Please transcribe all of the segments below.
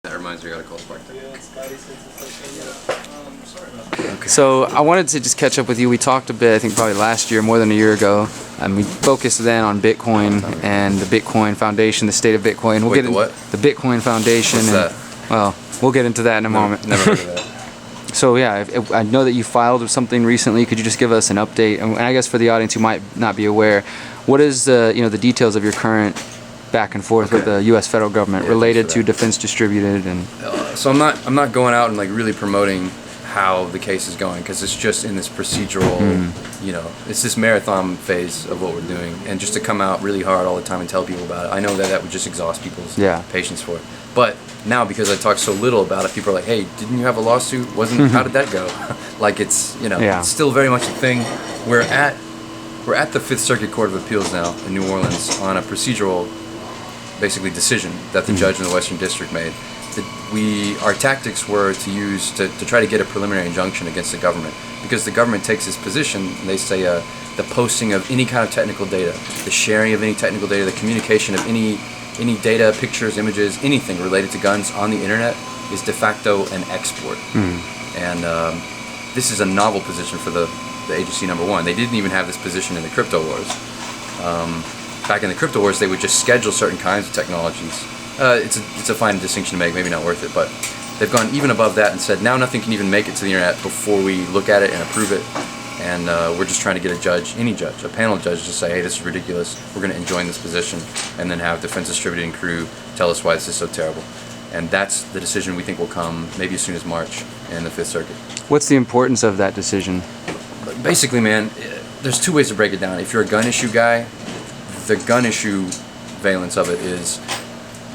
That reminds me, I gotta call Spark there. Okay. So I wanted to just catch up with you. We talked a bit, I think probably last year, more than a year ago. We focused then on Bitcoin and the Bitcoin Foundation, the state of Bitcoin. Wait, the what? The Bitcoin Foundation. What's that? Well, we'll get into that in a moment. Never heard of that. So yeah, I know that you filed something recently. Could you just give us an update? And I guess for the audience who might not be aware, what is the details of your current back and forth with the U.S. federal government related to DefenseDistributed and? So I'm not going out and like really promoting how the case is going, because it's just in this procedural, it's this marathon phase of what we're doing, and just to come out really hard all the time and tell people about it, I know that would just exhaust people's patience for it. But now, because I talk so little about it, people are like, hey, didn't you have a lawsuit? How did that go? Like it's it's still very much a thing. We're at the Fifth Circuit Court of Appeals now in New Orleans on a procedural basically decision that the judge in the Western District made. Our tactics were to use to try to get a preliminary injunction against the government, because the government takes this position, and they say the posting of any kind of technical data, the sharing of any technical data, the communication of any data, pictures, images, anything related to guns on the internet is de facto an export. And this is a novel position for the agency, number one. They didn't even have this position in the crypto wars. Back in the crypto wars, they would just schedule certain kinds of technologies. It's a fine distinction to make, maybe not worth it, but they've gone even above that and said now nothing can even make it to the internet before we look at it and approve it. And we're just trying to get any judge, a panel judge, to say, hey, this is ridiculous, we're going to enjoin this position, and then have DefenseDistributed and crew tell us why this is so terrible. And that's the decision we think will come maybe as soon as March in the Fifth Circuit. What's the importance of that decision? Basically, man, there's two ways to break it down. If you're a gun issue guy, the gun issue valence of it is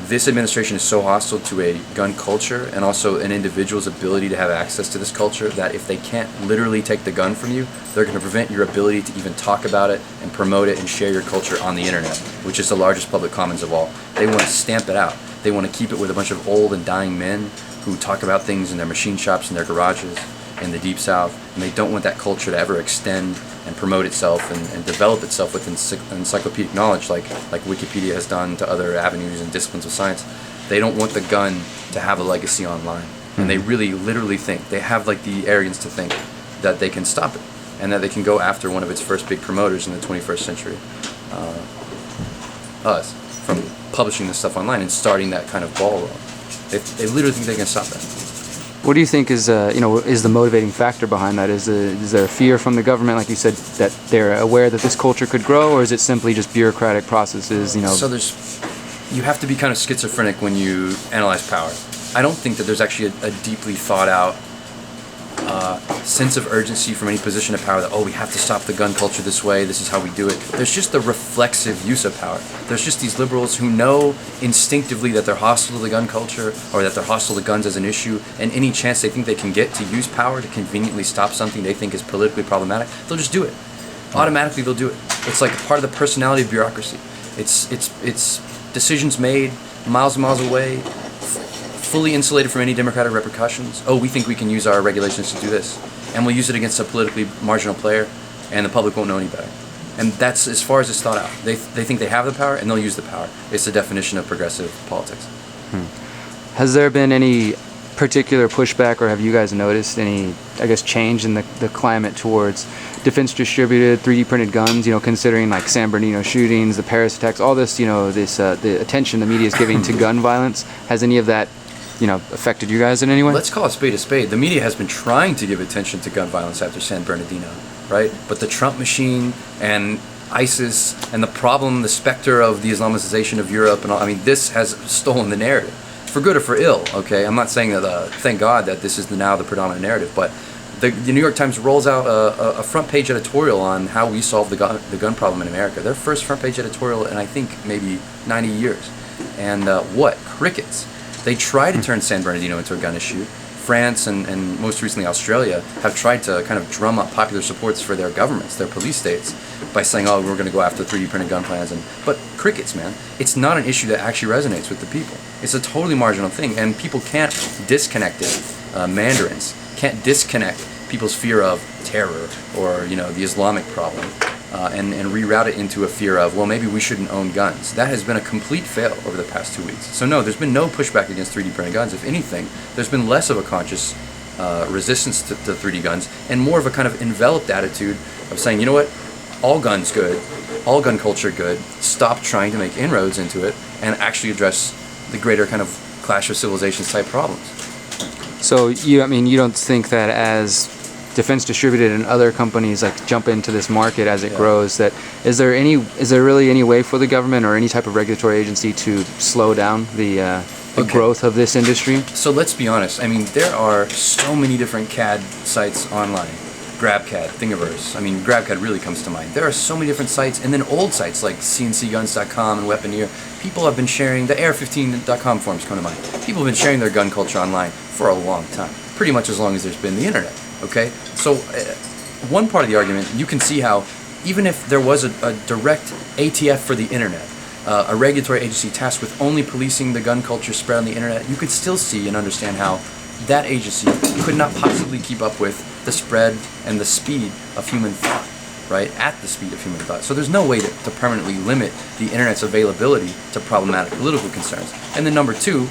this administration is so hostile to a gun culture and also an individual's ability to have access to this culture that if they can't literally take the gun from you, they're going to prevent your ability to even talk about it and promote it and share your culture on the internet, which is the largest public commons of all. They want to stamp it out. They want to keep it with a bunch of old and dying men who talk about things in their machine shops and their garages in the Deep South, and they don't want that culture to ever extend and promote itself and develop itself with encyclopedic knowledge like Wikipedia has done to other avenues and disciplines of science. They don't want the gun to have a legacy online. And they really literally think, they have like the arrogance to think that they can stop it and that they can go after one of its first big promoters in the 21st century, us, from publishing this stuff online and starting that kind of ball rolling. They literally think they can stop that. What do you think is the motivating factor behind that? Is there a fear from the government, like you said, that they're aware that this culture could grow, or is it simply just bureaucratic processes? So you have to be kind of schizophrenic when you analyze power. I don't think that there's actually a deeply thought out sense of urgency from any position of power that, we have to stop the gun culture this way, this is how we do it. There's just the reflexive use of power. There's just these liberals who know instinctively that they're hostile to the gun culture, or that they're hostile to guns as an issue, and any chance they think they can get to use power to conveniently stop something they think is politically problematic, they'll just do it. Automatically they'll do it. It's like part of the personality of bureaucracy. It's decisions made miles and miles away, fully insulated from any democratic repercussions. We think we can use our regulations to do this, and we'll use it against a politically marginal player, and the public won't know any better. And that's as far as it's thought out. They think they have the power, and they'll use the power. It's the definition of progressive politics. Has there been any particular pushback, or have you guys noticed any, change in the climate towards DefenseDistributed, 3D printed guns, considering like San Bernardino shootings, the Paris attacks, all this, the attention the media is giving to gun violence? Has any of that affected you guys in any way? Let's call a spade a spade. The media has been trying to give attention to gun violence after San Bernardino, right? But the Trump machine and ISIS and the specter of the Islamicization of Europe, and this has stolen the narrative, for good or for ill, okay? I'm not saying that, thank God that this is now the predominant narrative, but the New York Times rolls out a front page editorial on how we solve the gun problem in America. Their first front page editorial in, I think, maybe 90 years. And crickets. They try to turn San Bernardino into a gun issue. France and most recently Australia have tried to kind of drum up popular supports for their governments, their police states, by saying, we're going to go after 3D printed gun plans. But crickets, man, it's not an issue that actually resonates with the people. It's a totally marginal thing, and people can't disconnect it. Mandarins can't disconnect people's fear of terror or the Islamic problem and reroute it into a fear of, well, maybe we shouldn't own guns. That has been a complete fail over the past 2 weeks. So no, there's been no pushback against 3D printed guns. If anything, there's been less of a conscious resistance to 3D guns and more of a kind of enveloped attitude of saying, you know what, all guns good, all gun culture good, stop trying to make inroads into it and actually address the greater kind of clash of civilizations type problems. So you don't think that as DefenseDistributed and other companies like jump into this market as it grows, that is there really any way for the government or any type of regulatory agency to slow down the growth of this industry? So let's be honest. I mean, there are so many different CAD sites online. GrabCAD, Thingiverse. I mean, GrabCAD really comes to mind. There are so many different sites, and then old sites like CNCguns.com and Weaponeer. People have been sharing, the AR15.com forums come to mind. People have been sharing their gun culture online for a long time, pretty much as long as there's been the internet. Okay? So one part of the argument, you can see how even if there was a direct ATF for the internet, a regulatory agency tasked with only policing the gun culture spread on the internet, you could still see and understand how that agency could not possibly keep up with the spread and the speed of human thought, right? At the speed of human thought. So there's no way to permanently limit the internet's availability to problematic political concerns. And then number two,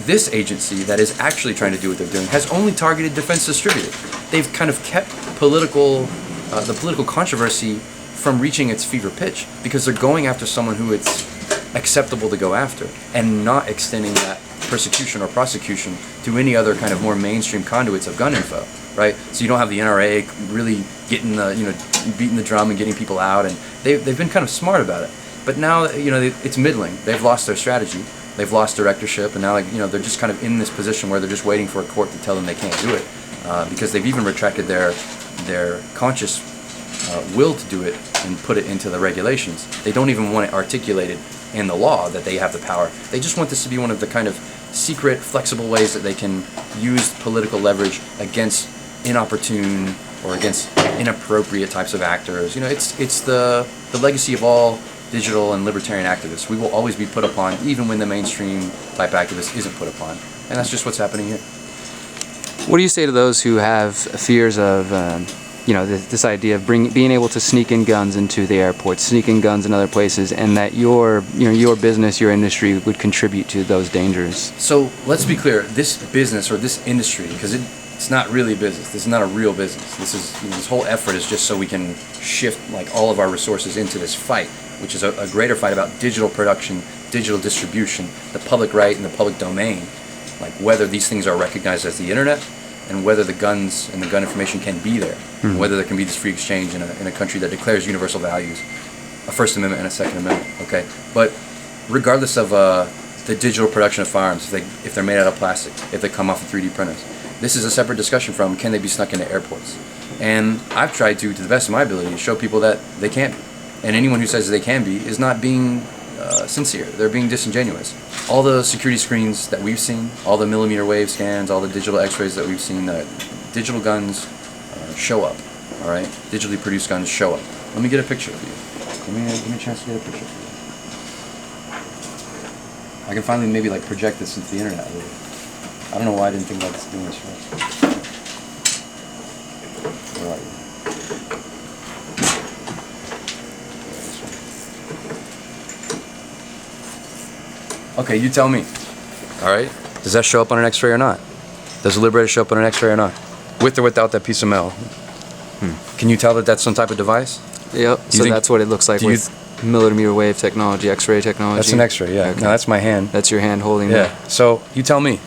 this agency that is actually trying to do what they're doing has only targeted DefenseDistributed. They've kind of kept the political controversy from reaching its fever pitch because they're going after someone who it's acceptable to go after and not extending that persecution or prosecution to any other kind of more mainstream conduits of gun info, right? So you don't have the NRA really getting beating the drum and getting people out, and they've been kind of smart about it. But now, it's middling. They've lost their strategy. They've lost directorship, and now, they're just kind of in this position where they're just waiting for a court to tell them they can't do it, because they've even retracted their conscious will to do it and put it into the regulations. They don't even want it articulated in the law that they have the power. They just want this to be one of the kind of secret, flexible ways that they can use political leverage against inopportune or against inappropriate types of actors. It's the legacy of all digital and libertarian activists. We will always be put upon, even when the mainstream type activist isn't put upon. And that's just what's happening here. What do you say to those who have fears of this idea of being able to sneak in guns into the airports, sneak in guns in other places, and that your business, your industry would contribute to those dangers? So let's be clear, this business or this industry, because it's not really a business, this is not a real business. This whole effort is just so we can shift all of our resources into this fight, which is a greater fight about digital production, digital distribution, the public right and the public domain, like whether these things are recognized as the internet, and whether the guns and the gun information can be there, and whether there can be this free exchange in a country that declares universal values, a First Amendment and a Second Amendment. Okay, but regardless of the digital production of firearms, if they're made out of plastic, if they come off of 3D printers, this is a separate discussion from can they be snuck into airports. And I've tried to the best of my ability, to show people that they can't be. And anyone who says they can be is not being sincere. They're being disingenuous. All the security screens that we've seen, all the millimeter wave scans, all the digital x-rays that we've seen, digital guns show up, all right? Digitally produced guns show up. Let me get a picture for you. Give me a chance to get a picture for you. I can finally maybe project this into the internet a little bit. I don't know why I didn't think about doing this first. Where are you? Okay, you tell me. All right? Does that show up on an X-ray or not? Does the Liberator show up on an X-ray or not? With or without that piece of metal? Can you tell that that's some type of device? Yep. So that's what it looks like with millimeter wave technology, X-ray technology. That's an X-ray, yeah. Okay. No, that's my hand. That's your hand holding it. Yeah. So you tell me.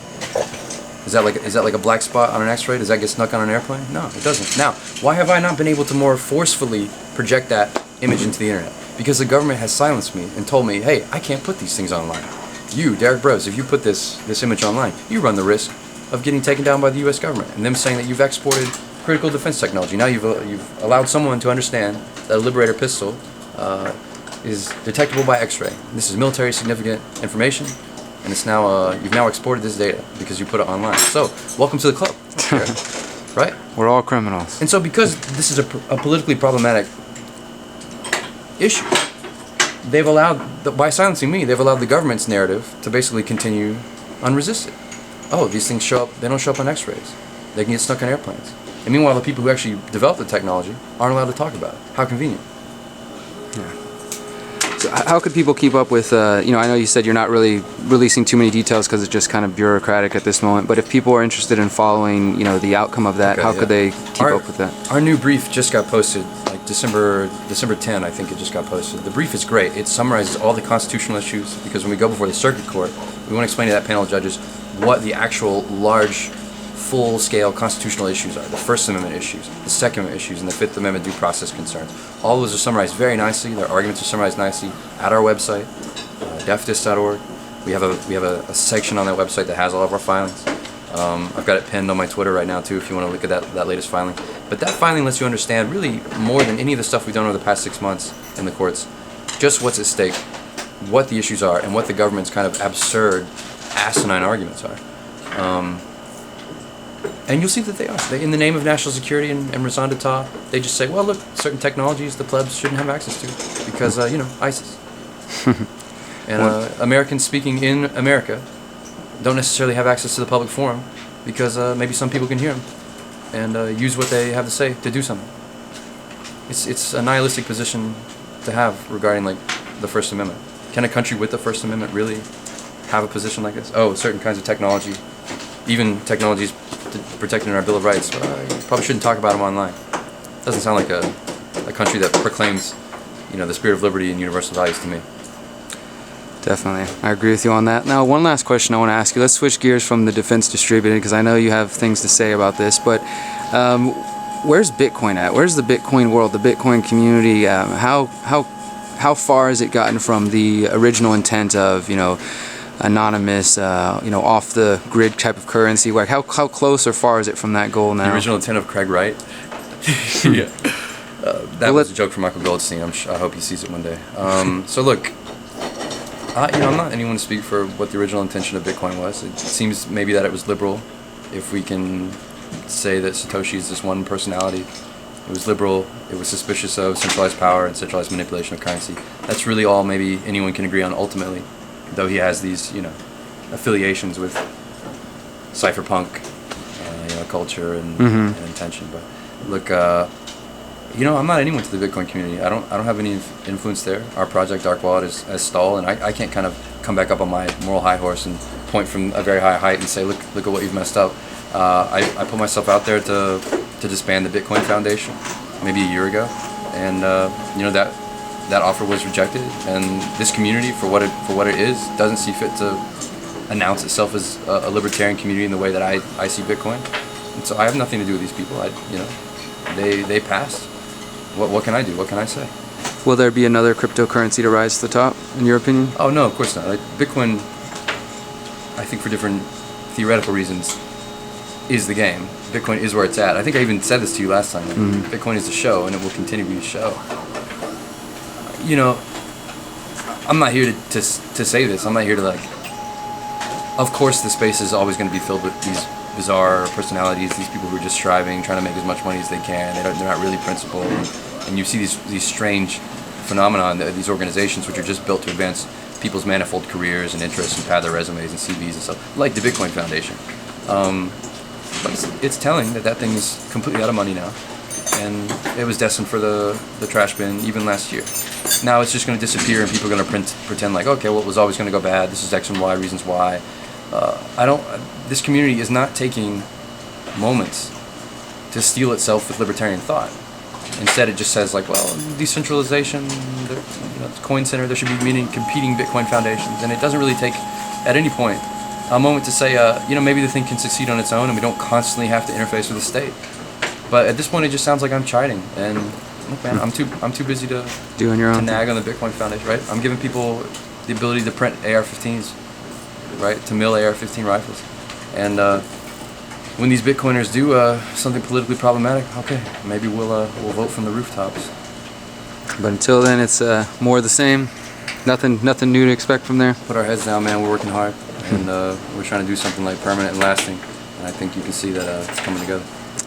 Is that like a black spot on an X-ray? Does that get snuck on an airplane? No, it doesn't. Now, why have I not been able to more forcefully project that image into the internet? Because the government has silenced me and told me, hey, I can't put these things online. You, Derek Bros, if you put this image online, you run the risk of getting taken down by the U.S. government and them saying that you've exported critical defense technology. Now you've allowed someone to understand that a Liberator pistol is detectable by X-ray. This is military significant information, and it's now you've now exported this data because you put it online. So welcome to the club, right? We're all criminals. And so because this is a politically problematic issue, they've allowed, by silencing me, they've allowed the government's narrative to basically continue unresisted. Oh, these things show up, they don't show up on X-rays. They can get stuck on airplanes. And meanwhile, the people who actually developed the technology aren't allowed to talk about it. How convenient. So how could people keep up with, I know you said you're not really releasing too many details because it's just kind of bureaucratic at this moment, but if people are interested in following, the outcome of that, how could they keep up with that? Our new brief just got posted, like December 10, I think it just got posted. The brief is great. It summarizes all the constitutional issues, because when we go before the circuit court, we want to explain to that panel of judges what the actual large, full-scale constitutional issues are, the First Amendment issues, the Second Amendment issues, and the Fifth Amendment due process concerns. All those are summarized very nicely. Their arguments are summarized nicely at our website, defdis.org. We have a section on that website that has all of our filings. I've got it pinned on my Twitter right now too, if you want to look at that latest filing. But that filing lets you understand really more than any of the stuff we've done over the past 6 months in the courts, just what's at stake, what the issues are, and what the government's kind of absurd, asinine arguments are. And you'll see that they are. In the name of national security and raison d'etat, they just say, well, look, certain technologies the plebs shouldn't have access to because, ISIS. And Americans speaking in America don't necessarily have access to the public forum because maybe some people can hear them and use what they have to say to do something. It's a nihilistic position to have regarding, like, the First Amendment. Can a country with the First Amendment really have a position like this? Oh, certain kinds of technology, even technologies protected in our Bill of Rights, you probably shouldn't talk about them online. Doesn't sound like a country that proclaims, the spirit of liberty and universal values to me. Definitely. I agree with you on that. Now, one last question I want to ask you. Let's switch gears from the Defense Distributed, because I know you have things to say about this, but where's Bitcoin at? Where's the Bitcoin world, the Bitcoin community? How far has it gotten from the original intent of, anonymous, off the grid type of currency? Like, how close or far is it from that goal now? The original intent of Craig Wright. Yeah, that was a joke from Michael Goldstein. I hope he sees it one day. So look, I'm not anyone to speak for what the original intention of Bitcoin was. It seems maybe that it was liberal, if we can say that Satoshi is this one personality. It was liberal. It was suspicious of centralized power and centralized manipulation of currency. That's really all maybe anyone can agree on ultimately, though he has these, affiliations with cypherpunk, culture and intention. But look, I'm not anyone to the Bitcoin community. I don't have any influence there. Our project, Dark Wallet, is stalled, and I can't kind of come back up on my moral high horse and point from a very high height and say, look at what you've messed up. I put myself out there to disband the Bitcoin Foundation maybe a year ago, and that offer was rejected, and this community, for what it is, doesn't see fit to announce itself as a libertarian community in the way that I see Bitcoin. And so I have nothing to do with these people. They passed. What can I do? What can I say? Will there be another cryptocurrency to rise to the top, in your opinion? Oh, no, of course not. Bitcoin, I think for different theoretical reasons, is the game. Bitcoin is where it's at. I think I even said this to you last time. Bitcoin is the show, and it will continue to be the show. I'm not here to say this. I'm not here to, of course the space is always going to be filled with these bizarre personalities, these people who are just striving, trying to make as much money as they can. They're not really principled. And you see these strange phenomena, these organizations which are just built to advance people's manifold careers and interests and pad their resumes and CVs and stuff, like the Bitcoin Foundation. But it's telling that thing is completely out of money now, and it was destined for the trash bin even last year. Now it's just going to disappear, and people are going to pretend like, okay, well, it was always going to go bad. This is X and Y reasons why. This community is not taking moments to steel itself with libertarian thought. Instead, it just says decentralization, coin center, there should be competing Bitcoin foundations, and it doesn't really take, at any point, a moment to say, maybe the thing can succeed on its own, and we don't constantly have to interface with the state. But at this point, it just sounds like I'm chiding, and look, man, I'm too busy to doing your own nag on the Bitcoin Foundation, right? I'm giving people the ability to print AR-15s, right? To mill AR-15 rifles, and when these Bitcoiners do something politically problematic, okay, maybe we'll vote from the rooftops. But until then, it's more of the same. Nothing new to expect from there. Put our heads down, man. We're working hard, and we're trying to do something permanent and lasting. And I think you can see that it's coming together.